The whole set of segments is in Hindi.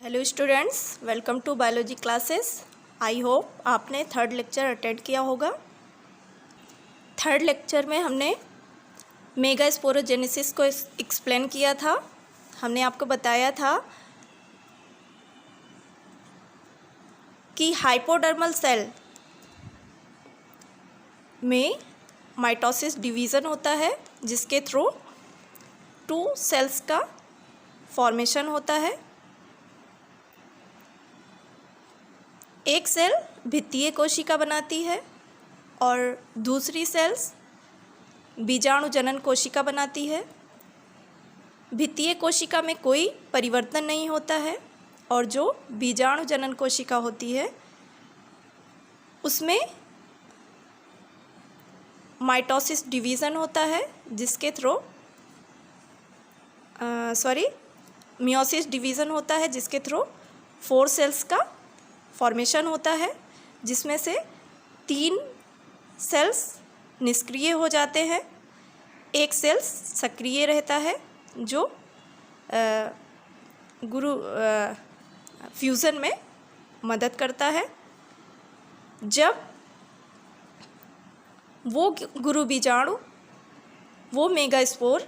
Hello students, welcome to biology classes. I hope आपने थर्ड लेक्चर अटेंड किया होगा। थर्ड लेक्चर में हमने मेगास्पोरोजेनेसिस को एक्सप्लेन किया था। हमने आपको बताया था कि हाइपोडर्मल सेल में माइटोसिस डिवीज़न होता है, जिसके थ्रू 2 सेल्स का फॉर्मेशन होता है। एक सेल भित्तीय कोशिका बनाती है और दूसरी सेल्स बीजाणु जनन कोशिका बनाती है। भित्तीय कोशिका में कोई परिवर्तन नहीं होता है और जो बीजाणु जनन कोशिका होती है उसमें माइटोसिस डिवीज़न होता है, जिसके थ्रू मियोसिस डिवीज़न होता है, जिसके थ्रू 4 सेल्स का फॉर्मेशन होता है, जिसमें से 3 सेल्स निष्क्रिय हो जाते हैं, एक सेल्स सक्रिय रहता है जो फ्यूज़न में मदद करता है। जब वो गुरु बीजाणु, वो मेगास्पोर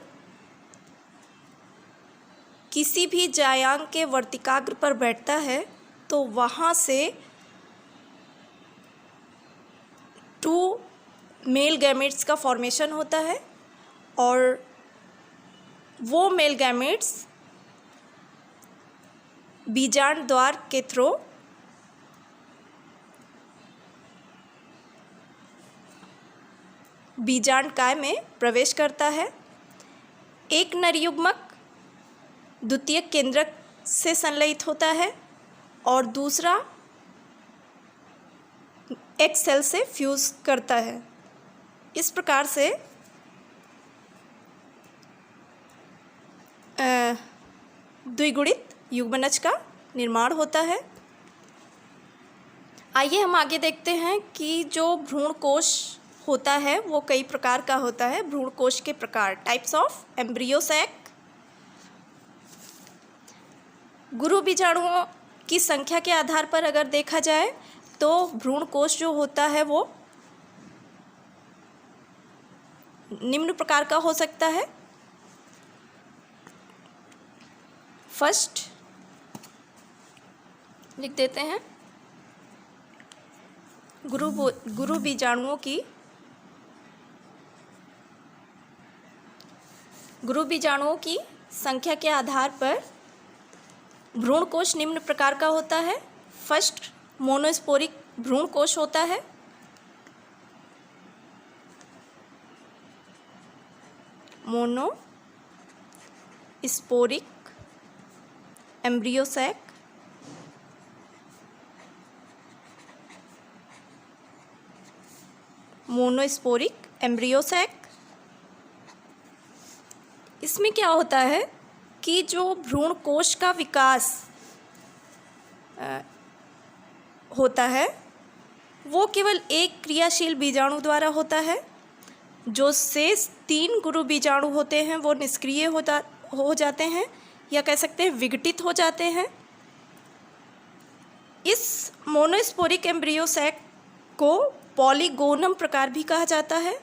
किसी भी जायांग के वर्तिकाग्र पर बैठता है तो वहाँ से 2 मेल गैमेट्स का फॉर्मेशन होता है और वो मेल गैमेट्स बीजांड द्वार के थ्रू बीजांड काय में प्रवेश करता है। एक नर युग्मक द्वितीयक केंद्रक से संलयित होता है और दूसरा एक सेल से फ्यूज़ करता है। इस प्रकार से द्विगुणित युग्मनज का निर्माण होता है। आइए हम आगे देखते हैं कि जो भ्रूण कोश होता है वो कई प्रकार का होता है। भ्रूण कोश के प्रकार, टाइप्स ऑफ एम्ब्रियो सैक। गुरु बीजाणुओं की संख्या के आधार पर अगर देखा जाए तो भ्रूण कोश जो होता है वो निम्न प्रकार का हो सकता है। फर्स्ट लिख देते हैं, गुरु बीजाणुओं की संख्या के आधार पर भ्रूण कोश निम्न प्रकार का होता है। फर्स्ट मोनोस्पोरिक भ्रूण कोश होता है। Monosporic embryo sac. Monosporic embryo sac. इसमें क्या होता है कि जो भ्रूण कोश का विकास होता है वो केवल एक क्रियाशील बीजाणु द्वारा होता है। जो शेष 3 गुरु बीजाणु होते हैं वो निष्क्रिय हो जाते हैं या कह सकते हैं विघटित हो जाते हैं। इस मोनोस्पोरिक एम्ब्रियो सैक को पॉलीगोनम प्रकार भी कहा जाता है।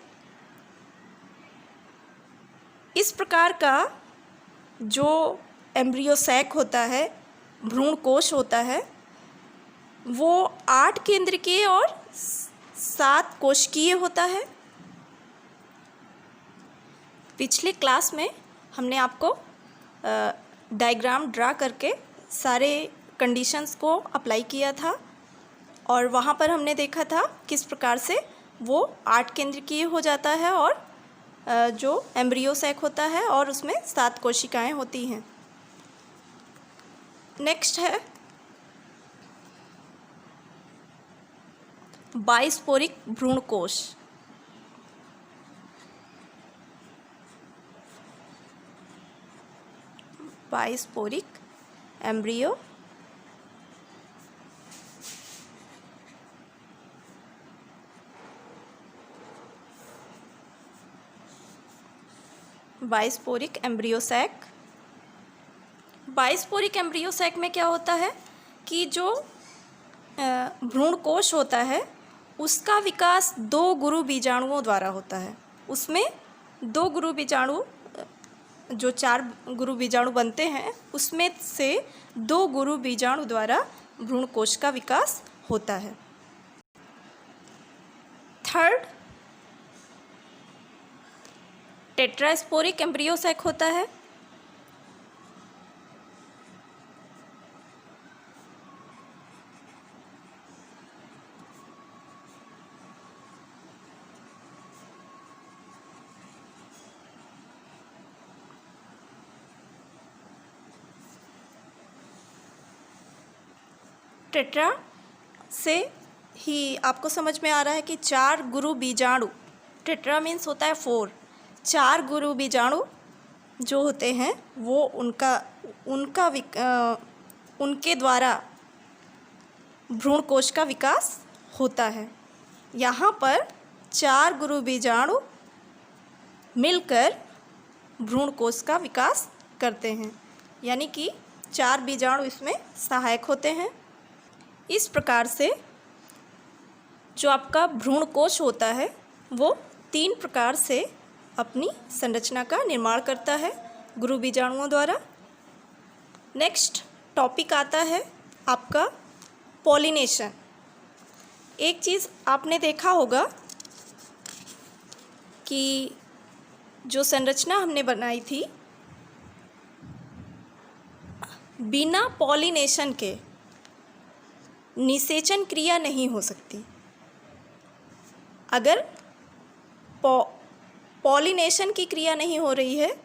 इस प्रकार का जो एम्ब्रियो सैक होता है, भ्रूण कोश होता है, वो 8 केंद्रकीय और 7 कोशिकीय होता है। पिछले क्लास में हमने आपको डायग्राम ड्रा करके सारे कंडीशंस को अप्लाई किया था और वहाँ पर हमने देखा था किस प्रकार से वो 8 केंद्रकीय हो जाता है और जो एम्ब्रियो सैक होता है और उसमें 7 कोशिकाएं होती हैं। नेक्स्ट है बाइस्पोरिक भ्रूण कोश। Bisporic embryo bisporic embryo sac. Bisporic embryo sac में क्या होता है कि जो भ्रूण कोश होता है उसका विकास 2 गुरु बीजाणुओं द्वारा होता है। उसमें 2 गुरु बीजाणु, जो 4 गुरु बीजाणु बनते हैं उसमें से 2 गुरु बीजाणु द्वारा भ्रूण कोश का विकास होता है। थर्ड, टेट्रास्पोरिक एम्ब्रियो सैक होता है। टेट्रा से ही आपको समझ में आ रहा है कि 4 गुरु बीजाणु, टेट्रा मीन्स होता है 4, 4 गुरु बीजाणु जो होते हैं वो उनके द्वारा भ्रूण कोश का विकास होता है। यहाँ पर 4 गुरु बीजाणु मिलकर भ्रूण कोश का विकास करते हैं, यानी कि 4 बीजाणु इसमें सहायक होते हैं। इस प्रकार से जो आपका भ्रूण कोश होता है वो 3 प्रकार से अपनी संरचना का निर्माण करता है गुरु बीजाणुओं द्वारा। नेक्स्ट टॉपिक आता है आपका पॉलिनेशन। एक चीज़ आपने देखा होगा कि जो संरचना हमने बनाई थी, बिना पॉलिनेशन के निषेचन क्रिया नहीं हो सकती। अगर पॉलिनेशन की क्रिया नहीं हो रही है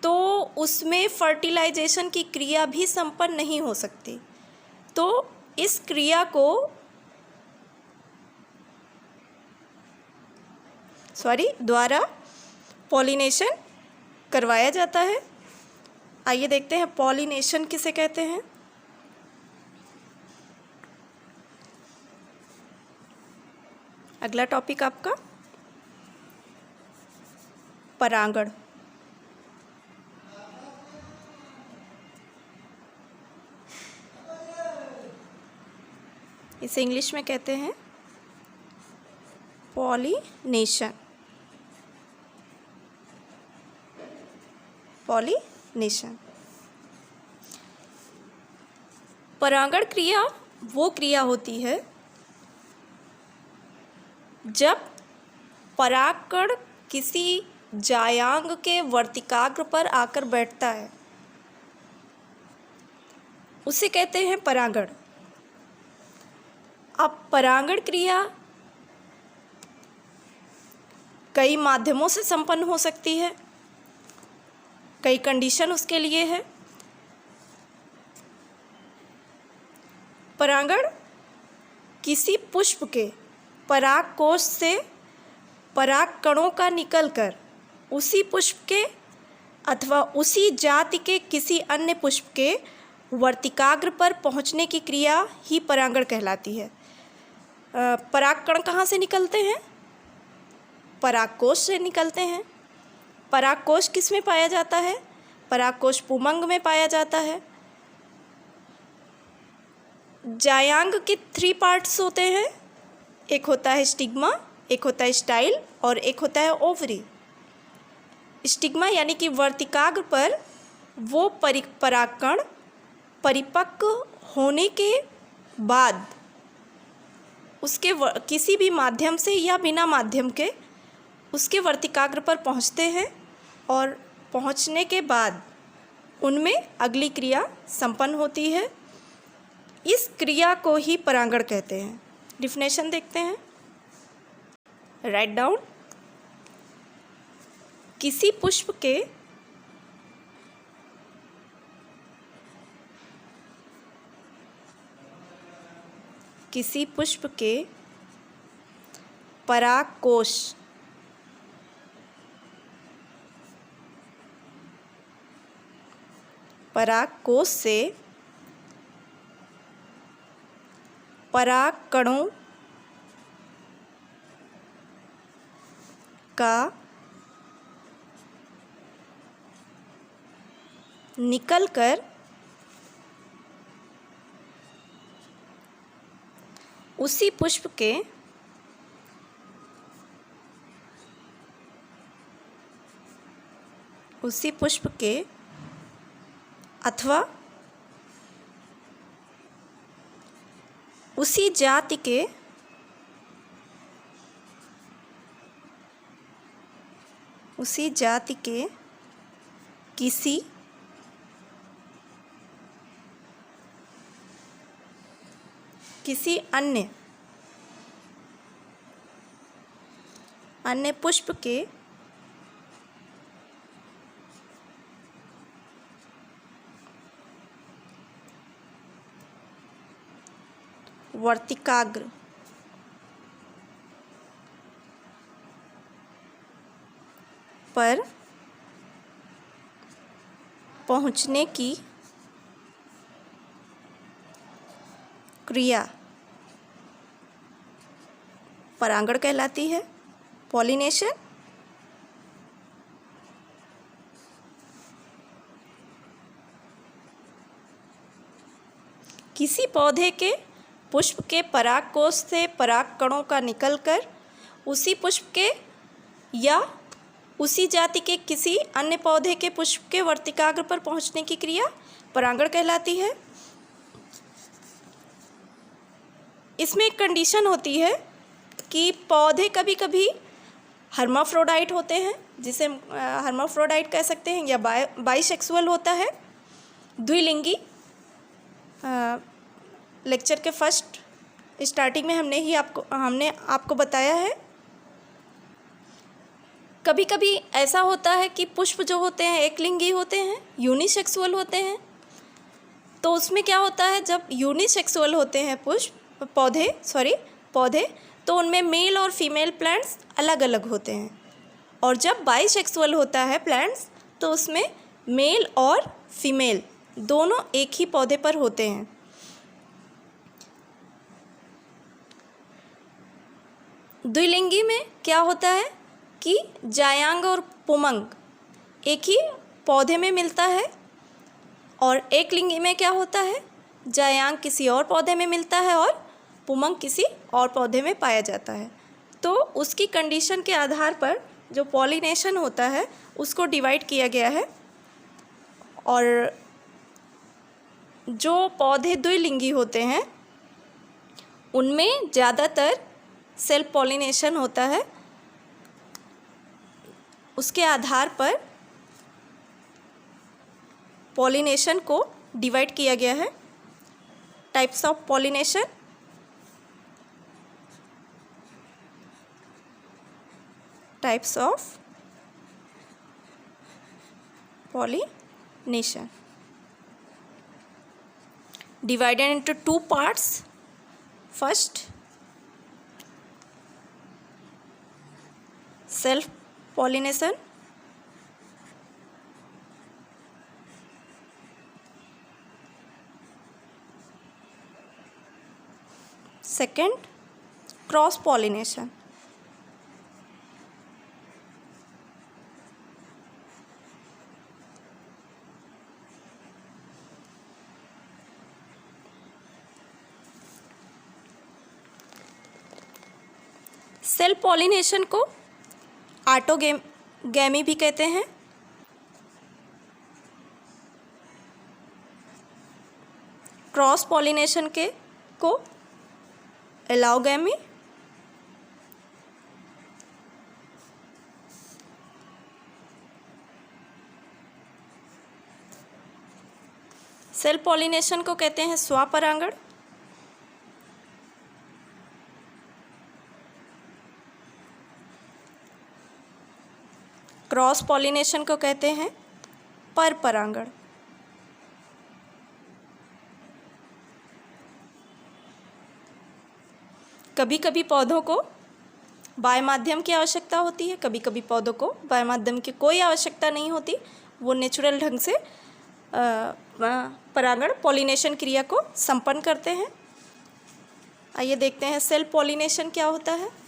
तो उसमें फर्टिलाइजेशन की क्रिया भी संपन्न नहीं हो सकती। तो इस क्रिया को द्वारा पॉलिनेशन करवाया जाता है। आइए देखते हैं पॉलिनेशन किसे कहते हैं। अगला टॉपिक आपका परागण। इसे इंग्लिश में कहते हैं पॉलिनेशन। पॉलिनेशन परागण क्रिया वो क्रिया होती है जब परागकण किसी जायांग के वर्तिकाग्र पर आकर बैठता है, उसे कहते हैं परागण। अब परागण क्रिया कई माध्यमों से संपन्न हो सकती है, कई कंडीशन उसके लिए है। परागण किसी पुष्प के परागकोश से परागकणों का निकलकर उसी पुष्प के अथवा उसी जाति के किसी अन्य पुष्प के वर्तिकाग्र पर पहुंचने की क्रिया ही परागण कहलाती है। परागकण कहाँ से निकलते हैं? परागकोश से निकलते हैं। परागकोश किस में पाया जाता है? परागकोश पुमंग में पाया जाता है। जायांग के 3 पार्ट्स होते हैं, एक होता है स्टिग्मा, एक होता है स्टाइल और एक होता है ओवरी। स्टिग्मा यानी कि वर्तिकाग्र पर वो परागकण परिपक्व होने के बाद उसके किसी भी माध्यम से या बिना माध्यम के उसके वर्तिकाग्र पर पहुंचते हैं और पहुंचने के बाद उनमें अगली क्रिया संपन्न होती है। इस क्रिया को ही परागण कहते हैं। डिफिनेशन देखते हैं, राइट डाउन। किसी पुष्प के परागकोश से परागकणों का निकलकर उसी पुष्प के अथवा उसी जाति के किसी अन्य पुष्प के वर्तिकाग्र पर पहुँचने की क्रिया परागण कहलाती है, पॉलिनेशन। किसी पौधे के पुष्प के परागकोश से पराग कणों का निकलकर उसी पुष्प के या उसी जाति के किसी अन्य पौधे के पुष्प के वर्तिकाग्र पर पहुंचने की क्रिया परागण कहलाती है। इसमें एक कंडीशन होती है कि पौधे कभी कभी हर्माफ्रोडाइट होते हैं, जिसे हर्माफ्रोडाइट कह सकते हैं, या बाइसेक्सुअल होता है, द्विलिंगी। लेक्चर के फर्स्ट स्टार्टिंग में हमने आपको बताया है। कभी कभी ऐसा होता है कि पुष्प जो होते हैं एक लिंगी होते हैं, यूनिसेक्सुअल होते हैं। तो उसमें क्या होता है, जब यूनिसेक्सुअल होते हैं पौधे, तो उनमें मेल और फीमेल प्लांट्स अलग अलग होते हैं। और जब बाइसेक्सुअल होता है प्लांट्स, तो उसमें मेल और फीमेल दोनों एक ही पौधे पर होते हैं। द्विलिंगी में क्या होता है कि जायांग और पुमंग एक ही पौधे में मिलता है, और एक लिंगी में क्या होता है, जायांग किसी और पौधे में मिलता है और पुमंग किसी और पौधे में पाया जाता है। तो उसकी कंडीशन के आधार पर जो पॉलिनेशन होता है उसको डिवाइड किया गया है। और जो पौधे द्विलिंगी होते हैं उनमें ज़्यादातर सेल्फ पॉलिनेशन होता है। उसके आधार पर पॉलिनेशन को डिवाइड किया गया है। Types of pollination, types of pollination divided into two parts. First, self pollination, second, cross pollination. Self pollination को ऑटोगैमी भी कहते हैं। क्रॉस पॉलिनेशन को एलाओगैमी, सेल्फ पॉलिनेशन को कहते हैं स्वपरागण, क्रॉस पॉलिनेशन को कहते हैं परपरागण। कभी कभी पौधों को बाह्य माध्यम की आवश्यकता होती है, कभी कभी पौधों को बाह्य माध्यम की कोई आवश्यकता नहीं होती, वो नेचुरल ढंग से परागण पॉलिनेशन क्रिया को संपन्न करते हैं। आइए देखते हैं सेल्फ पॉलिनेशन क्या होता है।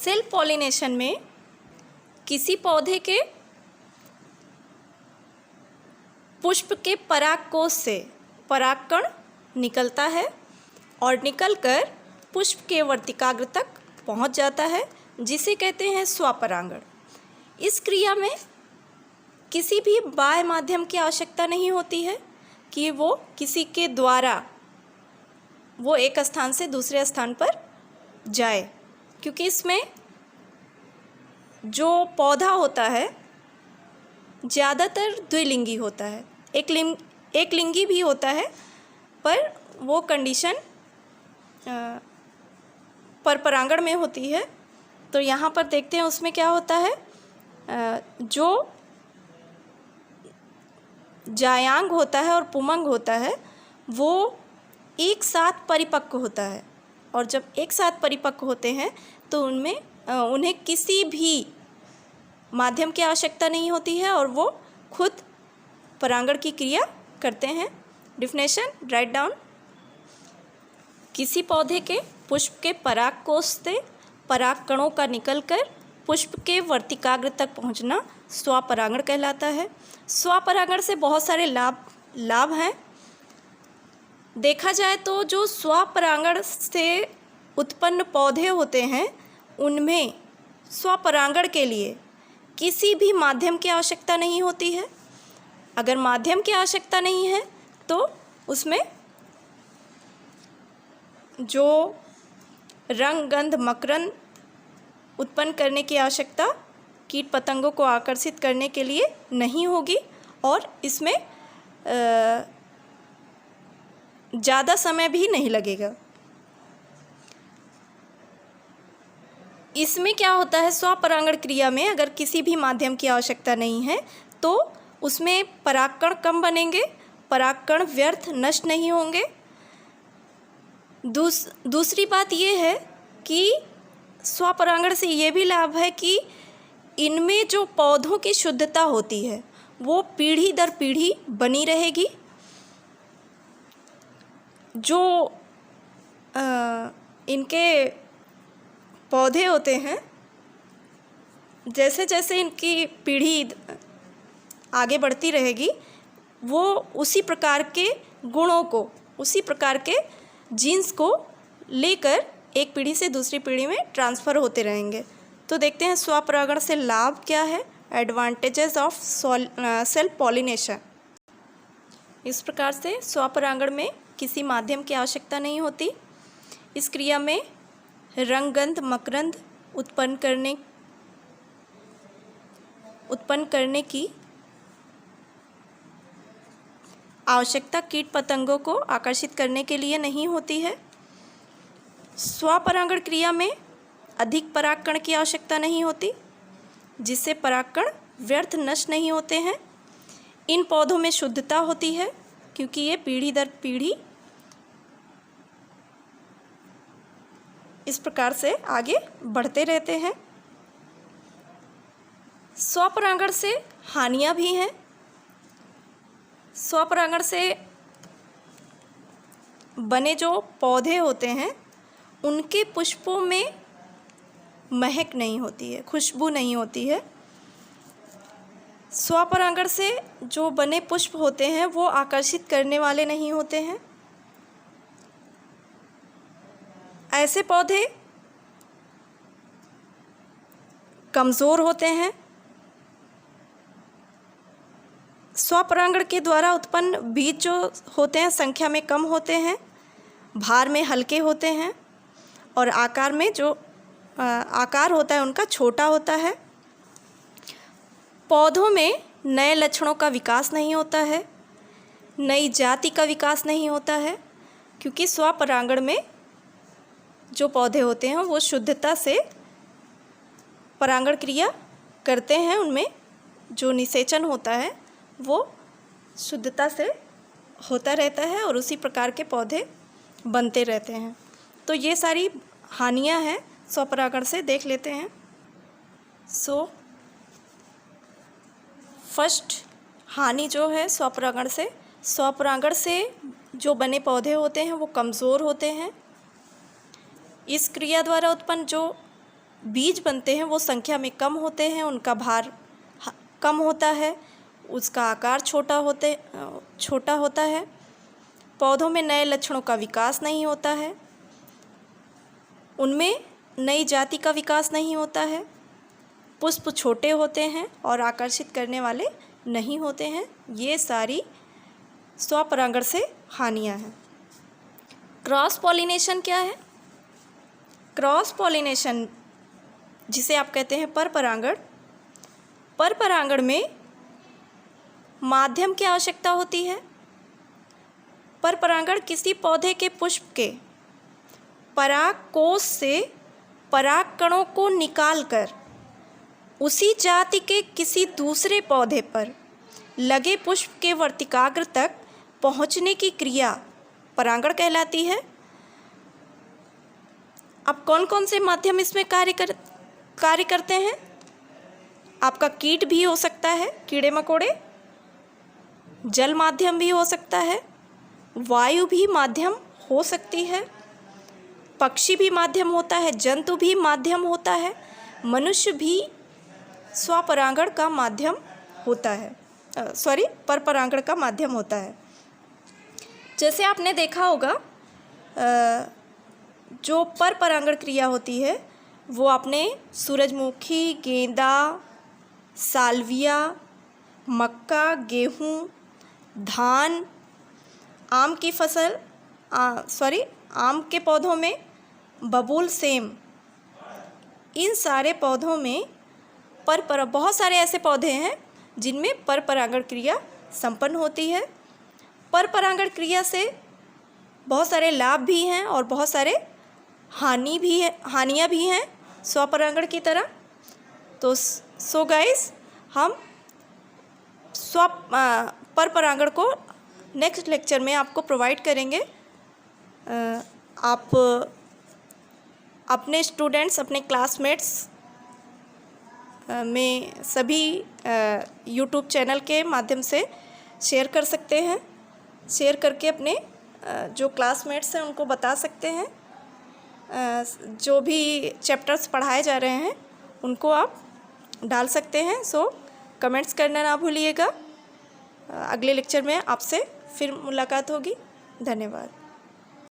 सेल्फ पॉलिनेशन में किसी पौधे के पुष्प के परागकोश से परागकण निकलता है और निकलकर पुष्प के वर्तिकाग्र तक पहुंच जाता है, जिसे कहते हैं स्वपरागण। इस क्रिया में किसी भी बाह्य माध्यम की आवश्यकता नहीं होती है कि वो किसी के द्वारा वो एक स्थान से दूसरे स्थान पर जाए, क्योंकि इसमें जो पौधा होता है ज़्यादातर द्विलिंगी होता है। एक लिंगी भी होता है, पर वो कंडीशन परपरागण में होती है। तो यहाँ पर देखते हैं उसमें क्या होता है, जो जायांग होता है और पुमंग होता है वो एक साथ परिपक्व होता है, और जब एक साथ परिपक्व होते हैं तो उन्हें किसी भी माध्यम की आवश्यकता नहीं होती है और वो खुद परागण की क्रिया करते हैं। Definition write down. किसी पौधे के पुष्प के परागकोश से परागकणों का निकलकर पुष्प के वर्तिकाग्र तक पहुंचना स्वपरागण कहलाता है। स्वपरागण से बहुत सारे लाभ हैं। देखा जाए तो जो स्वपरागण से उत्पन्न पौधे होते हैं उनमें स्वपरागण के लिए किसी भी माध्यम की आवश्यकता नहीं होती है। अगर माध्यम की आवश्यकता नहीं है तो उसमें जो रंग, गंध, मकरंद उत्पन्न करने की आवश्यकता कीट पतंगों को आकर्षित करने के लिए नहीं होगी, और इसमें ज़्यादा समय भी नहीं लगेगा। इसमें क्या होता है, स्वपरागण क्रिया में अगर किसी भी माध्यम की आवश्यकता नहीं है तो उसमें परागकण कम बनेंगे, परागकण व्यर्थ नष्ट नहीं होंगे। दूसरी बात ये है कि स्वपरागण से ये भी लाभ है कि इनमें जो पौधों की शुद्धता होती है वो पीढ़ी दर पीढ़ी बनी रहेगी। जो इनके पौधे होते हैं, जैसे जैसे इनकी पीढ़ी आगे बढ़ती रहेगी वो उसी प्रकार के गुणों को, उसी प्रकार के जीन्स को लेकर एक पीढ़ी से दूसरी पीढ़ी में ट्रांसफ़र होते रहेंगे। तो देखते हैं स्वपरागण से लाभ क्या है, एडवांटेजेस ऑफ सेल्फ पॉलिनेशन। इस प्रकार से स्वपरागण में किसी माध्यम की आवश्यकता नहीं होती। इस क्रिया में रंग, गंध, मकरंद उत्पन्न करने की आवश्यकता कीट पतंगों को आकर्षित करने के लिए नहीं होती है। स्वपरागण क्रिया में अधिक परागकण की आवश्यकता नहीं होती, जिससे परागकण व्यर्थ नष्ट नहीं होते हैं। इन पौधों में शुद्धता होती है क्योंकि ये पीढ़ी दर पीढ़ी इस प्रकार से आगे बढ़ते रहते हैं। स्वपरागण से हानियाँ भी हैं। स्वपरागण से बने जो पौधे होते हैं उनके पुष्पों में महक नहीं होती है, खुशबू नहीं होती है। स्वपरागण से जो बने पुष्प होते हैं वो आकर्षित करने वाले नहीं होते हैं। ऐसे पौधे कमज़ोर होते हैं। स्वपरागण के द्वारा उत्पन्न बीज जो होते हैं संख्या में कम होते हैं, भार में हल्के होते हैं और आकार में जो आकार होता है उनका छोटा होता है। पौधों में नए लक्षणों का विकास नहीं होता है, नई जाति का विकास नहीं होता है, क्योंकि स्वपरागण में जो पौधे होते हैं वो शुद्धता से परागण क्रिया करते हैं। उनमें जो निषेचन होता है वो शुद्धता से होता रहता है और उसी प्रकार के पौधे बनते रहते हैं। तो ये सारी हानियाँ हैं स्वपरागण से, देख लेते हैं। फर्स्ट हानि जो है स्वपरागण से जो बने पौधे होते हैं वो कमज़ोर होते हैं। इस क्रिया द्वारा उत्पन्न जो बीज बनते हैं वो संख्या में कम होते हैं, उनका भार कम होता है, उसका आकार छोटा होता है। पौधों में नए लक्षणों का विकास नहीं होता है, उनमें नई जाति का विकास नहीं होता है। पुष्प छोटे होते हैं और आकर्षित करने वाले नहीं होते हैं। ये सारी स्वपरागण से हानियाँ हैं। क्रॉस पॉलिनेशन क्या है? क्रॉस पॉलिनेशन जिसे आप कहते हैं परपरागण, परपरागण में माध्यम की आवश्यकता होती है। परपरागण किसी पौधे के पुष्प के परागकोश से परागकणों को निकालकर उसी जाति के किसी दूसरे पौधे पर लगे पुष्प के वर्तिकाग्र तक पहुंचने की क्रिया परागण कहलाती है। अब कौन कौन से माध्यम इसमें कार्य करते हैं? आपका कीट भी हो सकता है, कीड़े मकोड़े, जल माध्यम भी हो सकता है, वायु भी माध्यम हो सकती है, पक्षी भी माध्यम होता है, जंतु भी माध्यम होता है, मनुष्य भी स्वपरागण का माध्यम होता है, परपरागण का माध्यम होता है। जैसे आपने देखा होगा जो परपरागण क्रिया होती है वो आपने सूरजमुखी, गेंदा, साल्विया, मक्का, गेहूँ, धान, आम की फसल आम के पौधों में बबूल, सेम, इन सारे पौधों में बहुत सारे ऐसे पौधे हैं जिनमें परपरागण क्रिया संपन्न होती है। परपरागण क्रिया से बहुत सारे लाभ भी हैं और बहुत सारे हानियाँ भी हैं स्वपरागण की तरह। तो सो गाइस, हम परपरागण को नेक्स्ट लेक्चर में आपको प्रोवाइड करेंगे। आप अपने स्टूडेंट्स, अपने क्लासमेट्स में सभी यूट्यूब चैनल के माध्यम से शेयर कर सकते हैं। शेयर करके अपने जो क्लासमेट्स हैं उनको बता सकते हैं। जो भी चैप्टर्स पढ़ाए जा रहे हैं उनको आप डाल सकते हैं। सो कमेंट्स करना ना भूलिएगा। अगले लेक्चर में आपसे फिर मुलाकात होगी। धन्यवाद।